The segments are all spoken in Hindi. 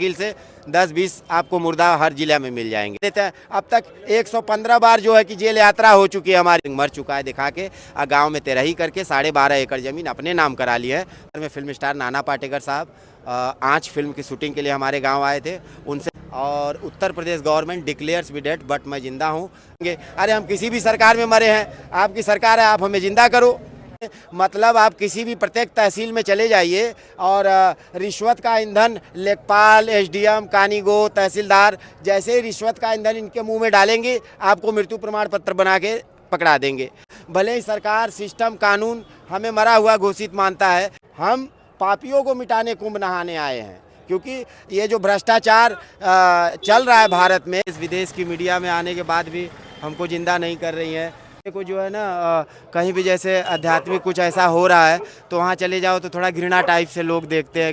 मुश्किल से 10-20 आपको मुर्दा हर जिला में मिल जाएंगे देते हैं। अब तक 115 बार जो है कि जेल यात्रा हो चुकी है हमारी, मर चुका है दिखा के गांव में तेरही करके 12.5 एकड़ जमीन अपने नाम करा ली है। में फिल्म स्टार नाना पाटेकर साहब आँच फिल्म की शूटिंग के लिए हमारे गाँव आए थे, उनसे और Uttar Pradesh government declares me dead but मैं जिंदा हूँ। अरे हम किसी भी सरकार में मरे हैं, आपकी सरकार है, आप हमें जिंदा करो। मतलब आप किसी भी प्रत्येक तहसील में चले जाइए और रिश्वत का ईंधन लेखपाल, एसडीएम, कानीगो, तहसीलदार जैसे ही रिश्वत का ईंधन इनके मुंह में डालेंगे आपको मृत्यु प्रमाण पत्र बना के पकड़ा देंगे। भले ही सरकार, सिस्टम, कानून हमें मरा हुआ घोषित मानता है, हम पापियों को मिटाने कुंभ नहाने आए हैं। क्योंकि ये जो भ्रष्टाचार चल रहा है भारत में, इस विदेश की मीडिया में आने के बाद भी हमको जिंदा नहीं कर रही है। को जो है ना कहीं भी जैसे आध्यात्मिक कुछ ऐसा हो रहा है तो वहाँ चले जाओ तो थोड़ा घृणा टाइप से लोग देखते हैं।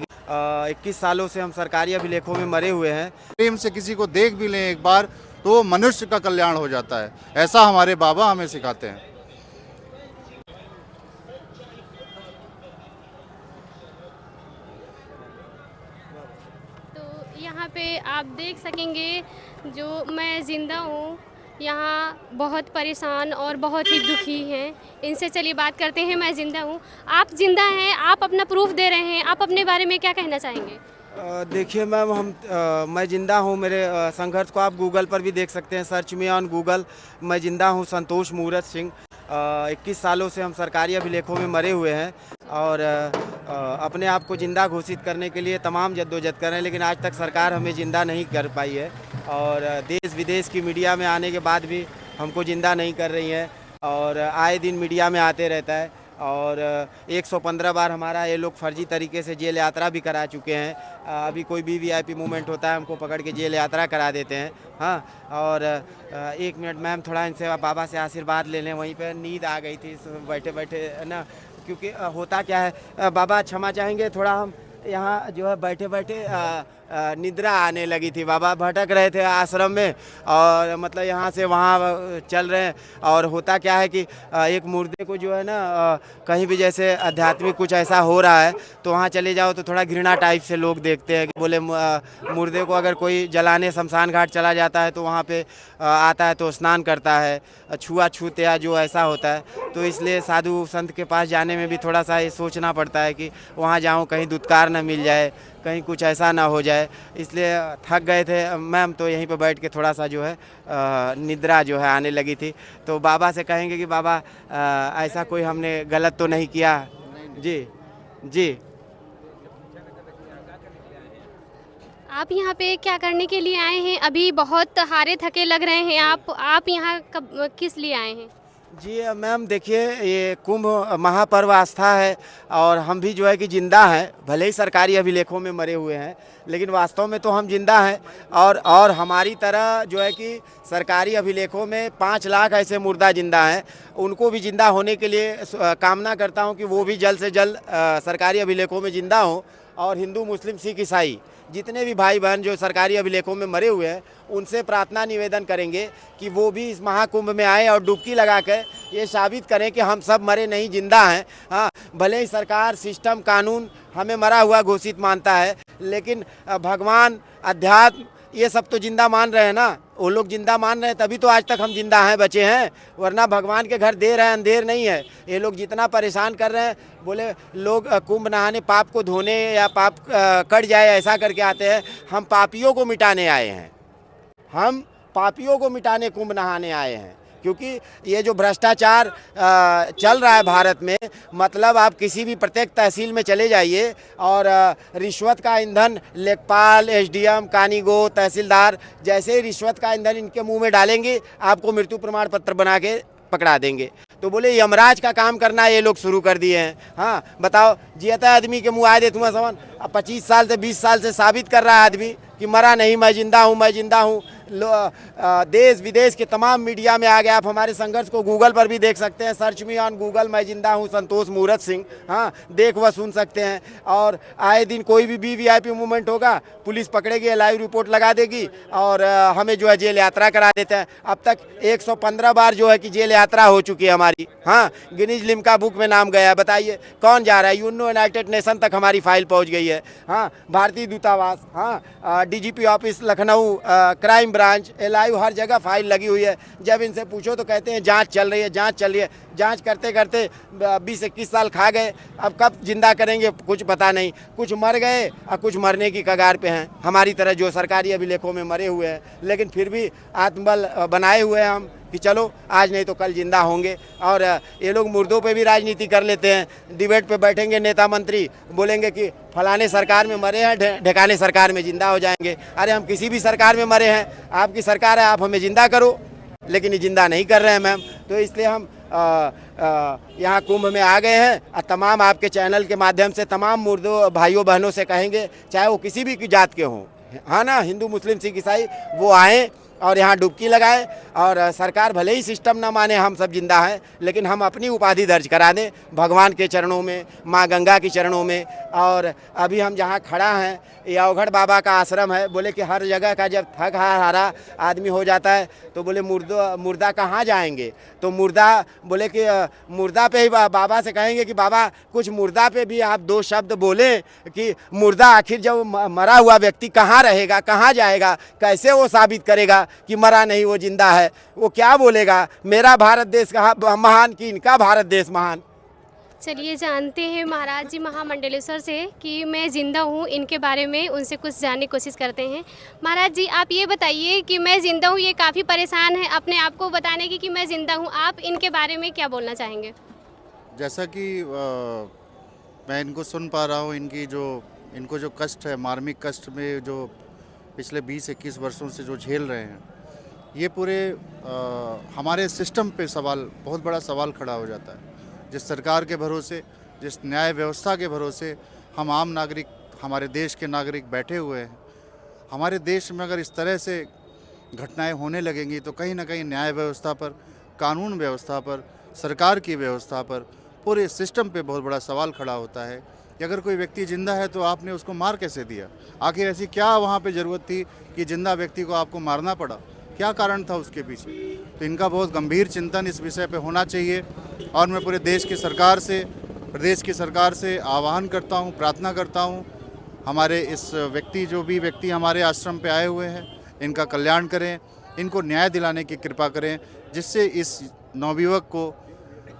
21 सालों से हम सरकारी अभिलेखों में मरे हुए हैं। प्रेम से किसी को देख भी लें एक बार तो मनुष्य का कल्याण हो जाता है, ऐसा हमारे बाबा हमें सिखाते हैं। तो यहाँ पे आप देख सकेंगे जो मैं ज़िंदा हूँ, यहाँ बहुत परेशान और बहुत ही दुखी हैं। इनसे चलिए बात करते हैं। मैं ज़िंदा हूँ, आप ज़िंदा हैं, आप अपना प्रूफ दे रहे हैं, आप अपने बारे में क्या कहना चाहेंगे? देखिए मैम, मैं ज़िंदा हूँ। मेरे संघर्ष को आप गूगल पर भी देख सकते हैं, सर्च में ऑन गूगल। मैं ज़िंदा हूँ संतोष मूरत सिंह। 21 सालों से हम सरकारी अभिलेखों में मरे हुए हैं और अपने आप को ज़िंदा घोषित करने के लिए तमाम जद्दोजहद कर रहे हैं, लेकिन आज तक सरकार हमें ज़िंदा नहीं कर पाई है। और देश विदेश की मीडिया में आने के बाद भी हमको ज़िंदा नहीं कर रही है और आए दिन मीडिया में आते रहता है। और 115 बार हमारा ये लोग फर्जी तरीके से जेल यात्रा भी करा चुके हैं। अभी कोई भी वीआईपी मूवमेंट होता है हमको पकड़ के जेल यात्रा करा देते हैं। हाँ, और 1 मिनट मैम, थोड़ा इनसे बाबा से आशीर्वाद ले लें। वहीं पे नींद आ गई थी बैठे बैठे ना, क्योंकि होता क्या है, बाबा क्षमा चाहेंगे, थोड़ा हम यहाँ जो है बैठे बैठे निद्रा आने लगी थी। बाबा भटक रहे थे आश्रम में और मतलब यहाँ से वहाँ चल रहे हैं। और होता क्या है कि एक मुर्दे को जो है ना कहीं भी जैसे आध्यात्मिक कुछ ऐसा हो रहा है तो वहाँ चले जाओ तो थोड़ा घृणा टाइप से लोग देखते हैं कि बोले मुर्दे को अगर कोई जलाने शमशान घाट चला जाता है तो वहाँ पे आता है तो स्नान करता है, छुआछूत या जो ऐसा होता है। तो इसलिए साधु संत के पास जाने में भी थोड़ा सा ये सोचना पड़ता है कि वहाँ जाऊँ कहीं दुत्कार न मिल जाए, कहीं कुछ ऐसा ना हो जाए। इसलिए थक गए थे मैम, तो यहीं पे बैठ के थोड़ा सा जो है निद्रा जो है आने लगी थी। तो बाबा से कहेंगे कि बाबा ऐसा कोई हमने गलत तो नहीं किया। जी जी। आप यहाँ पे क्या करने के लिए आए हैं? अभी बहुत हारे थके लग रहे हैं आप यहाँ कब किस लिए आए हैं? जी मैम, देखिए ये कुंभ महापर्व आस्था है और हम भी जो है कि ज़िंदा हैं। भले ही सरकारी अभिलेखों में मरे हुए हैं लेकिन वास्तव में तो हम ज़िंदा हैं। और हमारी तरह जो है कि सरकारी अभिलेखों में 5 लाख ऐसे मुर्दा ज़िंदा हैं। उनको भी ज़िंदा होने के लिए कामना करता हूं कि वो भी जल्द से जल्द सरकारी अभिलेखों में ज़िंदा हों। और हिंदू, मुस्लिम, सिख, ईसाई जितने भी भाई बहन जो सरकारी अभिलेखों में मरे हुए हैं उनसे प्रार्थना निवेदन करेंगे कि वो भी इस महाकुंभ में आए और डुबकी लगा कर ये साबित करें कि हम सब मरे नहीं, जिंदा हैं। हाँ, भले ही सरकार, सिस्टम, कानून हमें मरा हुआ घोषित मानता है, लेकिन भगवान, अध्यात्म ये सब तो जिंदा मान रहे हैं ना। वो लोग जिंदा मान रहे हैं तभी तो आज तक हम जिंदा हैं, बचे हैं। वरना भगवान के घर देर है अंधेर नहीं है। ये लोग जितना परेशान कर रहे हैं, बोले लोग कुंभ नहाने पाप को धोने या पाप कट जाए ऐसा करके आते हैं। हम पापियों को मिटाने आए हैं, हम पापियों को मिटाने कुंभ नहाने आए हैं। क्योंकि ये जो भ्रष्टाचार चल रहा है भारत में, मतलब आप किसी भी प्रत्येक तहसील में चले जाइए और रिश्वत का ईंधन लेखपाल, एसडीएम, कानीगो, तहसीलदार जैसे ही रिश्वत का ईंधन इनके मुंह में डालेंगे आपको मृत्यु प्रमाण पत्र बना के पकड़ा देंगे। तो बोले यमराज का काम करना ये लोग शुरू कर दिए हैं। हाँ बताओ, जियता आदमी के मुँह आए दे तुम्हें समझ। 25 साल से 20 साल से साबित कर रहा है आदमी कि मरा नहीं, मैं जिंदा हूँ, मैं जिंदा हूँ। देश विदेश के तमाम मीडिया में आ गया। आप हमारे संघर्ष को गूगल पर भी देख सकते हैं, सर्च मी ऑन गूगल मैं जिंदा हूँ संतोष मूरत सिंह। हाँ, देख व सुन सकते हैं। और आए दिन कोई भी वीवीआईपी मूवमेंट होगा, पुलिस पकड़ेगी, लाइव रिपोर्ट लगा देगी और हमें जो है जेल यात्रा करा देते हैं। अब तक 115 बार जो है कि जेल यात्रा हो चुकी है हमारी। हाँ, गिनीज लिम्का बुक में नाम गया है। बताइए कौन जा रहा है? यूनाइटेड नेशन तक हमारी फाइल पहुंच गई है। हाँ, भारतीय दूतावास, हाँ, DGP office Lucknow, crime branch, live, हर जगह फाइल लगी हुई है। जब इनसे पूछो तो कहते हैं जांच चल रही है, जांच चल रही है। जांच करते करते 20-21 साल खा गए। अब कब जिंदा करेंगे कुछ पता नहीं। कुछ मर गए और कुछ मरने की कगार पे हैं, हमारी तरह जो सरकारी अभिलेखों में मरे हुए हैं। लेकिन फिर भी आत्मबल बनाए हुए हैं हम कि चलो आज नहीं तो कल जिंदा होंगे। और ये लोग मुर्दों पे भी राजनीति कर लेते हैं। डिबेट पे बैठेंगे नेता मंत्री, बोलेंगे कि फलाने सरकार में मरे हैं, ढेकाने सरकार में जिंदा हो जाएंगे। अरे हम किसी भी सरकार में मरे हैं, आपकी सरकार है, आप हमें जिंदा करो। लेकिन ये जिंदा नहीं कर रहे हैं मैम। तो इसलिए हम यहाँ कुंभ में आ गए हैं और तमाम आपके चैनल के माध्यम से तमाम मुर्दों भाइयों बहनों से कहेंगे, चाहे वो किसी भी जात के हों, हाँ ना, हिंदू मुस्लिम सिख ईसाई, वो आएँ और यहाँ डुबकी लगाए। और सरकार भले ही सिस्टम ना माने, हम सब जिंदा हैं, लेकिन हम अपनी उपाधि दर्ज करा दें भगवान के चरणों में, माँ गंगा के चरणों में। और अभी हम जहाँ खड़ा हैं, ये अवघड़ बाबा का आश्रम है। बोले कि हर जगह का जब थक हारा आदमी हो जाता है तो बोले मुर्दा कहाँ जाएंगे? तो मुर्दा बोले कि मुर्दा पे ही बाबा से कहेंगे कि बाबा कुछ मुर्दा पे भी आप 2 शब्द बोलें कि मुर्दा आखिर जब मरा हुआ व्यक्ति कहाँ रहेगा, कहाँ जाएगा, कैसे वो साबित करेगा कि मरा नहीं वो जिंदा है? वो क्या बोलेगा, मेरा भारत देश कहाँ महान कि इनका भारत देश महान? चलिए जानते हैं महाराज जी महामंडलेश्वर से कि मैं ज़िंदा हूँ, इनके बारे में उनसे कुछ जानने की कोशिश करते हैं। महाराज जी आप ये बताइए कि मैं ज़िंदा हूँ, ये काफ़ी परेशान है अपने आप को बताने की कि मैं ज़िंदा हूँ, आप इनके बारे में क्या बोलना चाहेंगे? जैसा कि मैं इनको सुन पा रहा हूँ, इनको जो कष्ट है, मार्मिक कष्ट में जो पिछले 20-21 वर्षों से जो झेल रहे हैं, ये पूरे हमारे सिस्टम पे बहुत बड़ा सवाल खड़ा हो जाता है। जिस सरकार के भरोसे, जिस न्याय व्यवस्था के भरोसे हम आम नागरिक, हमारे देश के नागरिक बैठे हुए हैं, हमारे देश में अगर इस तरह से घटनाएं होने लगेंगी तो कहीं ना कहीं न्याय व्यवस्था पर, कानून व्यवस्था पर, सरकार की व्यवस्था पर, पूरे सिस्टम पे बहुत बड़ा सवाल खड़ा होता है कि अगर कोई व्यक्ति जिंदा है तो आपने उसको मार कैसे दिया? आखिर ऐसी क्या वहाँ पे ज़रूरत थी कि जिंदा व्यक्ति को आपको मारना पड़ा? क्या कारण था उसके पीछे? तो इनका बहुत गंभीर चिंतन इस विषय पे होना चाहिए। और मैं पूरे देश की सरकार से, प्रदेश की सरकार से आह्वान करता हूँ, प्रार्थना करता हूँ, हमारे इस जो भी व्यक्ति हमारे आश्रम पे आए हुए हैं, इनका कल्याण करें, इनको न्याय दिलाने की कृपा करें, जिससे इस नवयुवक को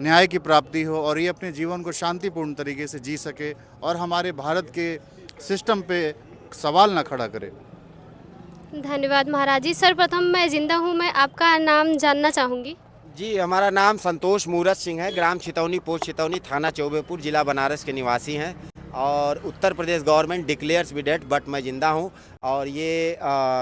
न्याय की प्राप्ति हो और ये अपने जीवन को शांतिपूर्ण तरीके से जी सके और हमारे भारत के सिस्टम पे सवाल ना खड़ा करे। धन्यवाद महाराज जी। सर्वप्रथम मैं ज़िंदा हूँ, मैं आपका नाम जानना चाहूँगी। जी, हमारा नाम संतोष मूरत सिंह है, ग्राम छितौनी, पोस्ट छितौनी, थाना चौबेपुर, जिला बनारस के निवासी हैं। और Uttar Pradesh government declares me dead but मैं ज़िंदा हूँ। और ये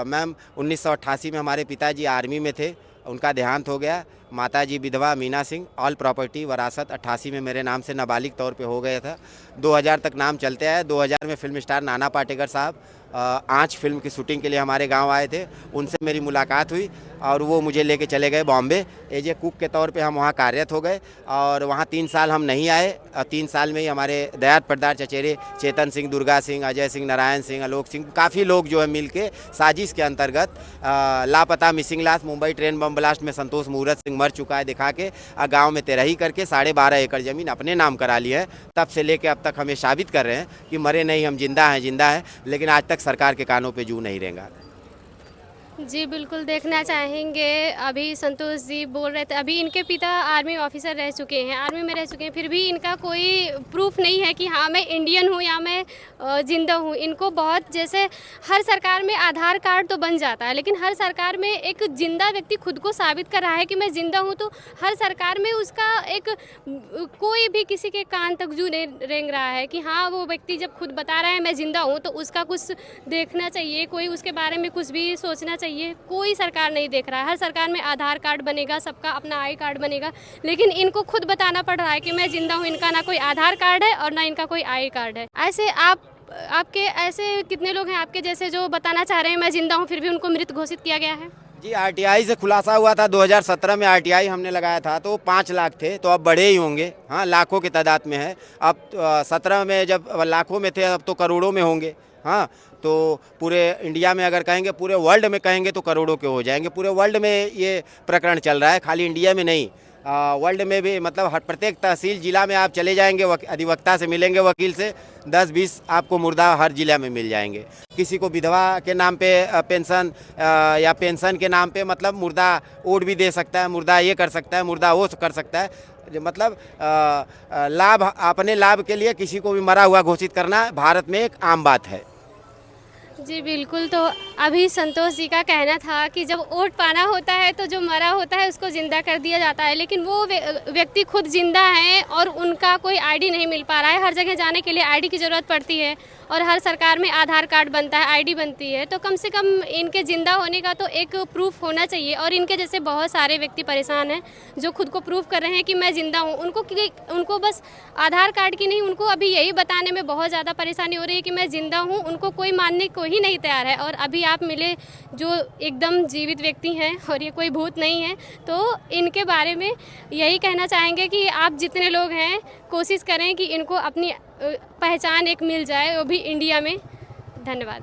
मैम 1988 में हमारे पिताजी आर्मी में थे, उनका देहांत हो गया। माताजी विधवा मीना सिंह, ऑल प्रॉपर्टी वरासत 88 में मेरे नाम से नाबालिग तौर पे हो गया था। 2000 तक नाम चलते आए। 2000 में फिल्म स्टार नाना पाटेकर साहब आँच फिल्म की शूटिंग के लिए हमारे गांव आए थे, उनसे मेरी मुलाकात हुई और वो मुझे लेके चले गए बॉम्बे। एज ए कुक के तौर पे हम वहाँ कार्यरत हो गए और वहाँ 3 साल हम नहीं आए। 3 साल में ही हमारे दयात प्रदार चचेरे चेतन सिंह, दुर्गा सिंह, अजय सिंह, नारायण सिंह, आलोक सिंह, काफ़ी लोग जो है मिल के साजिश के अंतर्गत लापता मिसिंग लाश मुंबई ट्रेन बम ब्लास्ट में संतोष मूरत सिंह मर चुका है दिखा के गाँव में तेरही करके 12.5 एकड़ ज़मीन अपने नाम करा ली है। तब से लेके अब तक हमें साबित कर रहे हैं कि मरे नहीं, हम जिंदा हैं। लेकिन आज तक सरकार के कानों पे जू नहीं रेंगा। जी बिल्कुल, देखना चाहेंगे। अभी संतोष जी बोल रहे थे, अभी इनके पिता आर्मी ऑफिसर रह चुके हैं, आर्मी में रह चुके हैं, फिर भी इनका कोई प्रूफ नहीं है कि हाँ मैं इंडियन हूँ या मैं ज़िंदा हूँ। इनको बहुत, जैसे हर सरकार में आधार कार्ड तो बन जाता है, लेकिन हर सरकार में एक जिंदा व्यक्ति खुद को साबित कर रहा है कि मैं ज़िंदा हूँ, तो हर सरकार में उसका एक कोई भी किसी के कान तक जू नहीं रेंग रहा है कि हाँ वो व्यक्ति जब खुद बता रहा है मैं ज़िंदा हूँ तो उसका कुछ देखना चाहिए, कोई उसके बारे में कुछ भी सोचना चाहिए। कोई सरकार नहीं देख रहा है। हर सरकार में आधार कार्ड बनेगा, सबका अपना आई कार्ड बनेगा, लेकिन इनको खुद बताना पड़ रहा है कि मैं जिंदा हूँ। इनका ना कोई आधार कार्ड है और ना इनका कोई आई कार्ड है। ऐसे आप आपके ऐसे कितने लोग हैं आपके जैसे जो बताना चाह रहे हैं मैं जिंदा हूँ, फिर भी उनको मृत घोषित किया गया है? जी, आरटीआई से खुलासा हुआ था 2017 में, आरटीआई हमने लगाया था तो 5 लाख थे, तो अब बढ़े ही होंगे। हाँ, लाखों की तादाद में है। अब 17 में जब लाखों में थे, अब तो करोड़ों में होंगे। हाँ, तो पूरे इंडिया में अगर कहेंगे, पूरे वर्ल्ड में कहेंगे तो करोड़ों के हो जाएंगे। पूरे वर्ल्ड में ये प्रकरण चल रहा है, खाली इंडिया में नहीं, वर्ल्ड में भी। मतलब हर प्रत्येक तहसील जिला में आप चले जाएंगे, अधिवक्ता से मिलेंगे, वकील से, 10-20 आपको मुर्दा हर जिला में मिल जाएंगे। किसी को विधवा के नाम पे पेंशन या पेंशन के नाम पे मतलब मुर्दा ओट भी दे सकता है, मुर्दा ये कर सकता है, मुर्दा वो कर सकता है। मतलब लाभ, अपने लाभ के लिए किसी को भी मरा हुआ घोषित करना भारत में एक आम बात है। जी बिल्कुल। तो अभी संतोष जी का कहना था कि जब वोट पाना होता है तो जो मरा होता है उसको ज़िंदा कर दिया जाता है, लेकिन वो व्यक्ति खुद ज़िंदा हैं और उनका कोई आईडी नहीं मिल पा रहा है। हर जगह जाने के लिए आईडी की ज़रूरत पड़ती है और हर सरकार में आधार कार्ड बनता है, आईडी बनती है। तो कम से कम इनके ज़िंदा होने का तो एक प्रूफ होना चाहिए। और इनके जैसे बहुत सारे व्यक्ति परेशान हैं जो खुद को प्रूफ कर रहे हैं कि मैं ज़िंदा हूँ। उनको बस आधार कार्ड की नहीं, उनको अभी यही बताने में बहुत ज़्यादा परेशानी हो रही है कि मैं ज़िंदा हूँ। उनको कोई मानने को ही नहीं तैयार है। और अभी आप मिले जो एकदम जीवित व्यक्ति हैं और ये कोई भूत नहीं है, तो इनके बारे में यही कहना चाहेंगे कि आप जितने लोग हैं कोशिश करें कि इनको अपनी पहचान एक मिल जाए, वो भी इंडिया में। धन्यवाद।